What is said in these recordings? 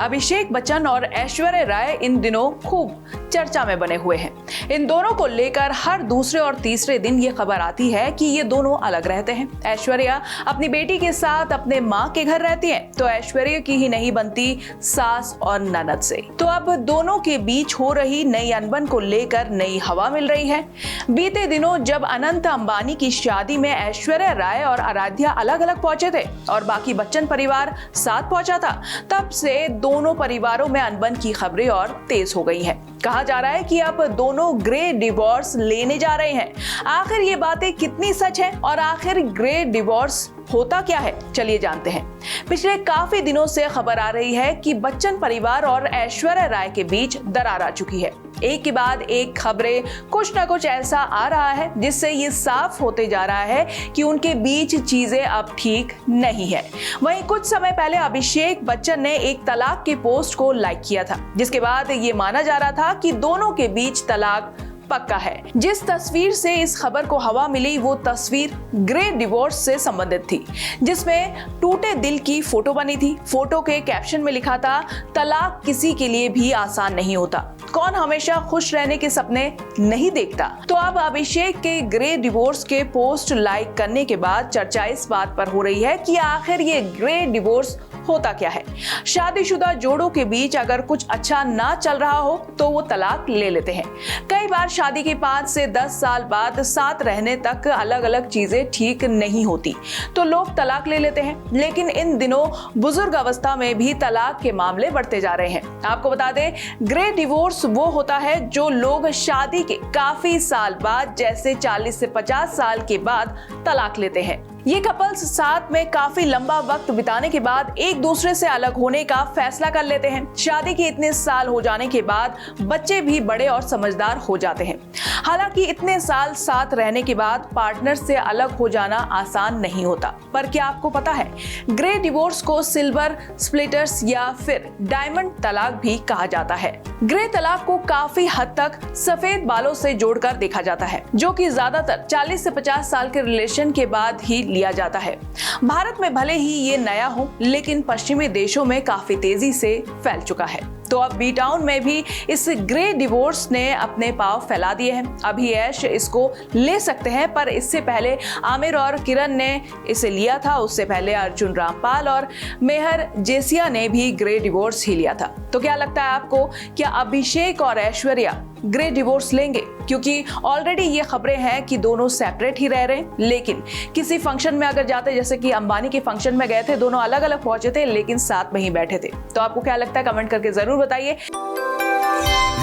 अभिषेक बच्चन और ऐश्वर्या राय इन दिनों खूब चर्चा में बने हुए हैं। इन दोनों को लेकर हर दूसरे और तीसरे दिन ये खबर आती है कि ये दोनों अलग रहते हैं। ऐश्वर्या अपनी बेटी के साथ अपने माँ के घर रहती हैं, तो ऐश्वर्या की ही नहीं बनती सास और ननद से। तो अब दोनों के बीच हो रही नई अनबन को लेकर नई हवा मिल रही है। बीते दिनों जब अनंत अंबानी की शादी में ऐश्वर्या राय और आराध्या अलग अलग पहुंचे थे और बाकी बच्चन परिवार साथ पहुंचा था, तब से दोनों परिवारों में अनबन की खबरें और तेज हो गई हैं। कहा जा रहा है कि अब दोनों ग्रे डिवोर्स लेने जा रहे हैं। आखिर ये बातें कितनी सच है और आखिर ग्रे डिवोर्स होता क्या है, चलिए जानते हैं। पिछले काफी दिनों से खबर आ रही है कि बच्चन परिवार और ऐश्वर्या राय के बीच दरार आ चुकी है। एक के बाद एक खबरें कुछ ना कुछ ऐसा आ रहा है जिससे ये साफ होते जा रहा है कि उनके बीच चीजें अब ठीक नहीं है। वहीं कुछ समय पहले अभिषेक बच्चन ने एक तलाक के पोस्ट को लाइक किया था, जिसके बाद ये माना जा रहा था कि दोनों के बीच तलाक पक्का है। जिस तस्वीर से इस खबर को हवा मिली वो तस्वीर ग्रे डिवोर्स से संबंधित थी, जिसमें टूटे दिल की फोटो बनी थी। फोटो के कैप्शन में लिखा था, तलाक किसी के लिए भी आसान नहीं होता, कौन हमेशा खुश रहने के सपने नहीं देखता। तो अब अभिषेक के ग्रे डिवोर्स के पोस्ट लाइक करने के बाद चर्चा इस बात पर हो रही है कि आखिर ये ग्रे डिवोर्स होता क्या है। शादीशुदा जोड़ों के बीच अगर कुछ अच्छा ना चल रहा हो तो वो तलाक ले लेते हैं। कई बार शादी के 5 से 10 साल बाद साथ रहने तक अलग अलग चीजें ठीक नहीं होती तो लोग तलाक ले लेते हैं। लेकिन इन दिनों बुजुर्ग अवस्था में भी तलाक के मामले बढ़ते जा रहे हैं। आपको बता दें, ग्रे डिवोर्स वो होता है जो लोग शादी के काफी साल बाद, जैसे 40 से 50 साल के बाद तलाक लेते हैं। ये कपल्स साथ में काफी लंबा वक्त बिताने के बाद एक दूसरे से अलग होने का फैसला कर लेते हैं। शादी के इतने साल हो जाने के बाद बच्चे भी बड़े और समझदार हो जाते हैं। हालांकि इतने साल साथ रहने के बाद पार्टनर से अलग हो जाना आसान नहीं होता। पर क्या आपको पता है, ग्रे डिवोर्स को सिल्वर स्प्लिटर्स या फिर डायमंड तलाक भी कहा जाता है। ग्रे तलाक को काफी हद तक सफेद बालों से जोड़कर देखा जाता है, जो कि ज्यादातर 40 से 50 साल के रिलेशन के बाद ही लिया जाता है। भारत में भले ही ये नया हो, लेकिन पश्चिमी देशों में काफी तेजी से फैल चुका है। तो अब बी टाउन में भी इस ग्रे डिवोर्स ने अपने पांव फैला दिए हैं। अभी ऐश इसको ले सकते हैं, पर इससे पहले आमिर और किरण ने इसे लिया था। उससे पहले अर्जुन रामपाल और मेहर जेसिया ने भी ग्रे डिवोर्स ही लिया था। तो क्या लगता है आपको, क्या अभिषेक और ऐश्वर्या ग्रे डिवोर्स लेंगे? क्योंकि ऑलरेडी ये खबरें हैं कि दोनों सेपरेट ही रह रहे हैं, लेकिन किसी फंक्शन में अगर जाते, जैसे कि अंबानी के फंक्शन में गए थे, दोनों अलग अलग पहुंचे थे लेकिन साथ में ही बैठे थे। तो आपको क्या लगता है, कमेंट करके जरूर बताइए।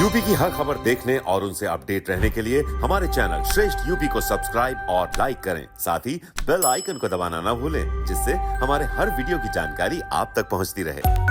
यूपी की हर खबर देखने और उनसे अपडेट रहने के लिए हमारे चैनल श्रेष्ठ यूपी को सब्सक्राइब और लाइक करें। साथ ही बेल आइकन को दबाना ना भूलें, जिससे हमारे हर वीडियो की जानकारी आप तक पहुंचती रहे।